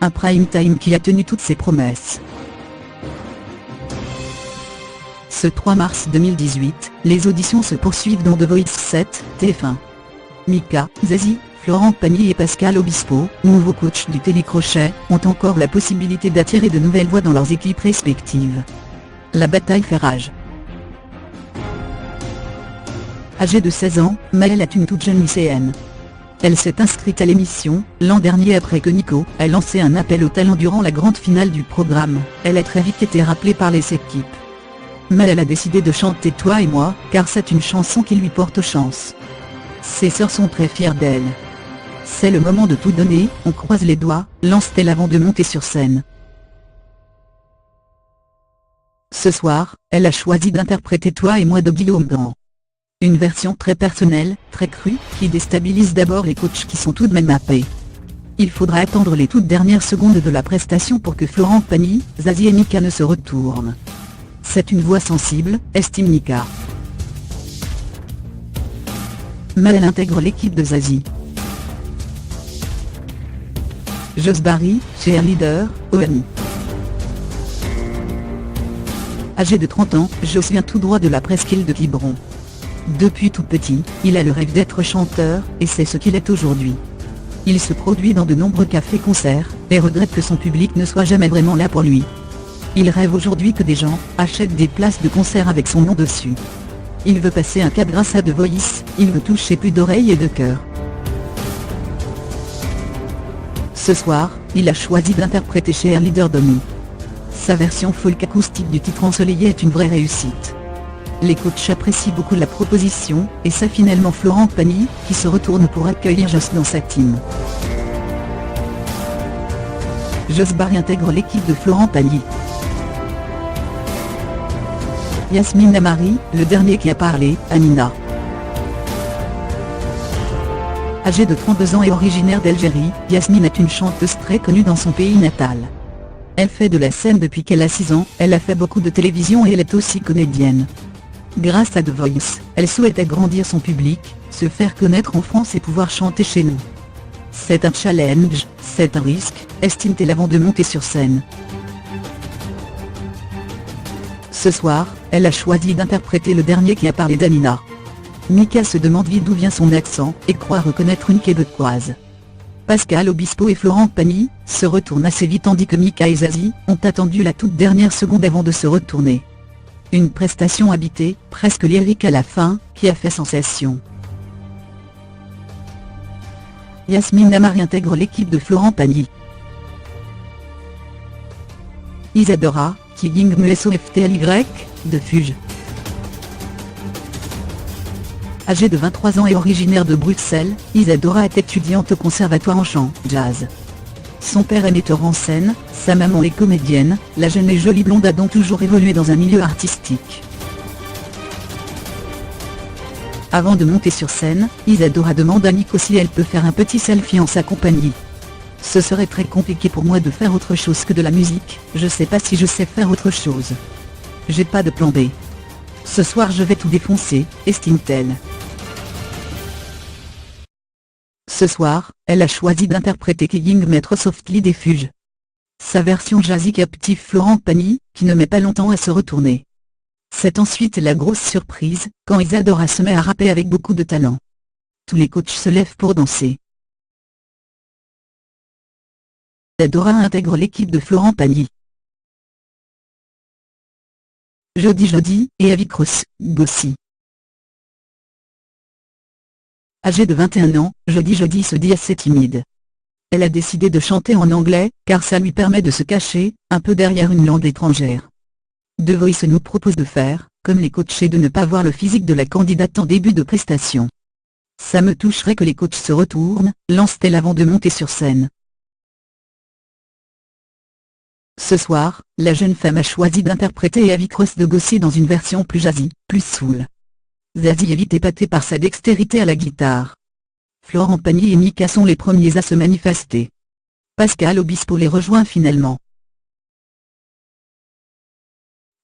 un prime time qui a tenu toutes ses promesses. Ce 3 mars 2018, les auditions se poursuivent dans The Voice 7, TF1. Mika, Zazie, Florent Pagny et Pascal Obispo, nouveaux coachs du télécrochet, ont encore la possibilité d'attirer de nouvelles voix dans leurs équipes respectives. La bataille fait rage. Âgée de 16 ans, Maëlle est une toute jeune lycéenne. Elle s'est inscrite à l'émission, l'an dernier après que Nico ait lancé un appel au talent durant la grande finale du programme. Elle a très vite été rappelée par les équipes. Maëlle a décidé de chanter Toi et moi, car c'est une chanson qui lui porte chance. Ses sœurs sont très fières d'elle. C'est le moment de tout donner, on croise les doigts, lance-t-elle avant de monter sur scène. Ce soir, elle a choisi d'interpréter Toi et moi de Guillaume Grand. Une version très personnelle, très crue, qui déstabilise d'abord les coachs qui sont tout de même happés. Il faudra attendre les toutes dernières secondes de la prestation pour que Florent Pagny, Zazie et Mika ne se retournent. C'est une voix sensible, estime Mika. Maëlle intègre l'équipe de Zazie. Joss Barry, cheerleader, ONI. Âgé de 30 ans, Joss vient tout droit de la presqu'île de Quiberon. Depuis tout petit, il a le rêve d'être chanteur, et c'est ce qu'il est aujourd'hui. Il se produit dans de nombreux cafés-concerts, et regrette que son public ne soit jamais vraiment là pour lui. Il rêve aujourd'hui que des gens achètent des places de concert avec son nom dessus. Il veut passer un cap grâce à The Voice, il veut toucher plus d'oreilles et de cœur. Ce soir, il a choisi d'interpréter Cheerleader d'ONI. Sa version folk acoustique du titre ensoleillé est une vraie réussite. Les coachs apprécient beaucoup la proposition, et c'est finalement Florent Pagny qui se retourne pour accueillir Joss dans sa team. Joss Barry intègre l'équipe de Florent Pagny. Yasmine Amari, le dernier qui a parlé, Amina. Âgée de 32 ans et originaire d'Algérie, Yasmine est une chanteuse très connue dans son pays natal. Elle fait de la scène depuis qu'elle a 6 ans, elle a fait beaucoup de télévision et elle est aussi comédienne. Grâce à The Voice, elle souhaite agrandir son public, se faire connaître en France et pouvoir chanter chez nous. C'est un challenge, c'est un risque, estime-t-elle avant de monter sur scène. Ce soir, elle a choisi d'interpréter le dernier qui a parlé d'Amina. Mika se demande vite d'où vient son accent, et croit reconnaître une québécoise. Pascal Obispo et Florent Pagny se retournent assez vite tandis que Mika et Zazie ont attendu la toute dernière seconde avant de se retourner. Une prestation habitée, presque lyrique à la fin, qui a fait sensation. Yasmine Amari intègre l'équipe de Florent Pagny. Isadora, Kiging Musoftly, de Fuge. Âgée de 23 ans et originaire de Bruxelles, Isadora est étudiante au conservatoire en chant, jazz. Son père est metteur en scène, sa maman est comédienne, la jeune et jolie blonde a donc toujours évolué dans un milieu artistique. Avant de monter sur scène, Isadora demande à Nico si elle peut faire un petit selfie en sa compagnie. Ce serait très compliqué pour moi de faire autre chose que de la musique, je sais pas si je sais faire autre chose. J'ai pas de plan B. Ce soir je vais tout défoncer, estime-t-elle. Ce soir, elle a choisi d'interpréter Kiging Metro Softly des Fuges. Sa version jazzy captive Florent Pagny, qui ne met pas longtemps à se retourner. C'est ensuite la grosse surprise, quand Isadora se met à rapper avec beaucoup de talent. Tous les coachs se lèvent pour danser. Isadora intègre l'équipe de Florent Pagny. Jody et Avikros, Gossi. Âgée de 21 ans, Jody se dit assez timide. Elle a décidé de chanter en anglais, car ça lui permet de se cacher, un peu derrière une langue étrangère. The Voice nous propose de faire, comme les coachs et de ne pas voir le physique de la candidate en début de prestation. Ça me toucherait que les coachs se retournent, lance-t-elle avant de monter sur scène. Ce soir, la jeune femme a choisi d'interpréter Avikros de Gossi dans une version plus jazzy, plus soul. Zazie est vite épatée par sa dextérité à la guitare. Florent Pagny et Mika sont les premiers à se manifester. Pascal Obispo les rejoint finalement.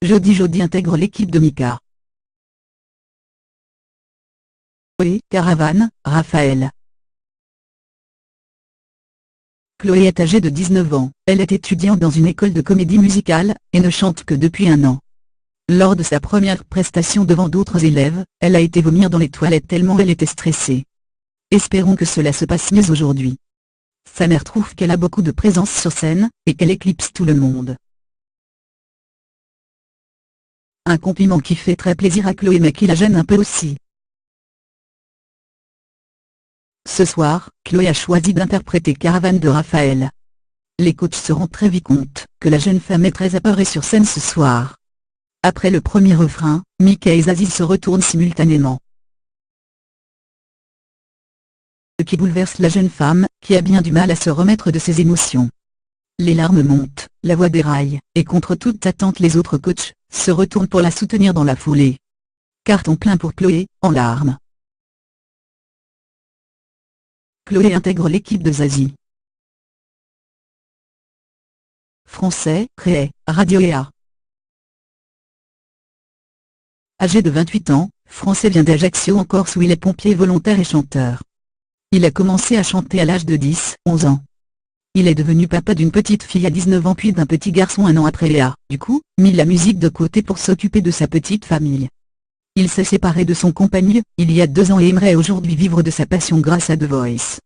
Jody intègre l'équipe de Mika. Caravane, Raphaël. Chloé est âgée de 19 ans, elle est étudiante dans une école de comédie musicale, et ne chante que depuis un an. Lors de sa première prestation devant d'autres élèves, elle a été vomir dans les toilettes tellement elle était stressée. Espérons que cela se passe mieux aujourd'hui. Sa mère trouve qu'elle a beaucoup de présence sur scène, et qu'elle éclipse tout le monde. Un compliment qui fait très plaisir à Chloé mais qui la gêne un peu aussi. Ce soir, Chloé a choisi d'interpréter Caravane de Raphaël. Les coachs se rendent très vite compte que la jeune femme est très apeurée sur scène ce soir. Après le premier refrain, Mika et Zazie se retournent simultanément. Ce qui bouleverse la jeune femme, qui a bien du mal à se remettre de ses émotions. Les larmes montent, la voix déraille, et contre toute attente les autres coachs se retournent pour la soutenir dans la foulée. Carton plein pour Chloé, en larmes. Chloé intègre l'équipe de Zazie. Français, créé, Radiohéa. Âgé de 28 ans, Français vient d'Ajaccio en Corse où il est pompier volontaire et chanteur. Il a commencé à chanter à l'âge de 10-11 ans. Il est devenu papa d'une petite fille à 19 ans puis d'un petit garçon un an après et a, du coup, mis la musique de côté pour s'occuper de sa petite famille. Il s'est séparé de son compagnon, il y a 2 ans et aimerait aujourd'hui vivre de sa passion grâce à The Voice.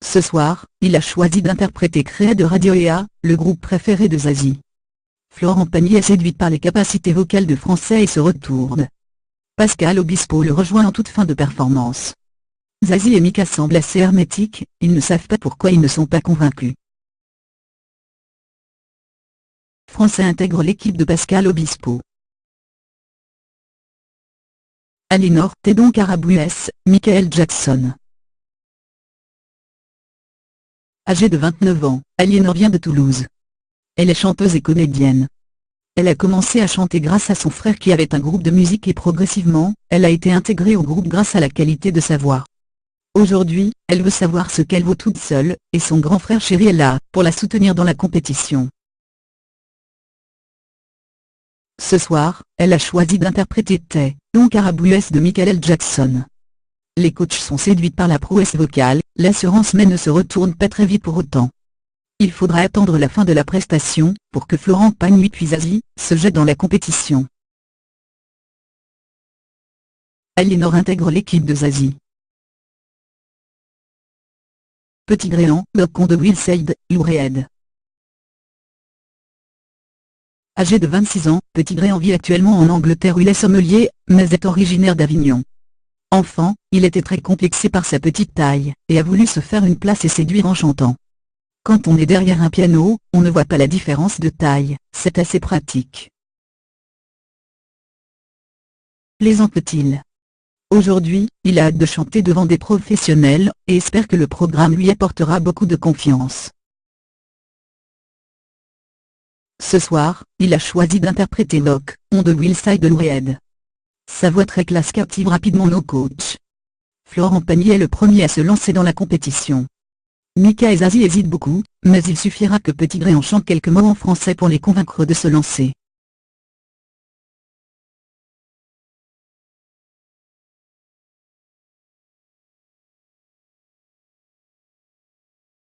Ce soir, il a choisi d'interpréter Créé de Radiohéa, le groupe préféré de Zazie. Florent Pagny est séduite par les capacités vocales de Français et se retourne. Pascal Obispo le rejoint en toute fin de performance. Zazie et Mika semblent assez hermétiques, ils ne savent pas pourquoi ils ne sont pas convaincus. Français intègre l'équipe de Pascal Obispo. Aliénor Thédon Carabuès, Michael Jackson. Âgée de 29 ans, Aliénor vient de Toulouse. Elle est chanteuse et comédienne. Elle a commencé à chanter grâce à son frère qui avait un groupe de musique et progressivement, elle a été intégrée au groupe grâce à la qualité de sa voix. Aujourd'hui, elle veut savoir ce qu'elle vaut toute seule, et son grand frère chéri est là, pour la soutenir dans la compétition. Ce soir, elle a choisi d'interpréter Thédon Carabuès de Michael Jackson. Les coachs sont séduits par la prouesse vocale, l'assurance mais ne se retournent pas très vite pour autant. Il faudra attendre la fin de la prestation, pour que Florent Pagny puis Zazie se jettent dans la compétition. Aliénor intègre l'équipe de Zazie. Petit Gréant, le con de Wilside, Louréed. Âgé de 26 ans, Petit Gréant vit actuellement en Angleterre où il est sommelier, mais est originaire d'Avignon. Enfant, il était très complexé par sa petite taille, et a voulu se faire une place et séduire en chantant. Quand on est derrière un piano, on ne voit pas la différence de taille, c'est assez pratique. Plaisante-t-il. Aujourd'hui, il a hâte de chanter devant des professionnels, et espère que le programme lui apportera beaucoup de confiance. Ce soir, il a choisi d'interpréter Knock On de Wilside de Louréed. Sa voix très classe captive rapidement nos coachs. Florent Pagny est le premier à se lancer dans la compétition. Mika et Zazie hésitent beaucoup, mais il suffira que Petit Gréant chante quelques mots en français pour les convaincre de se lancer.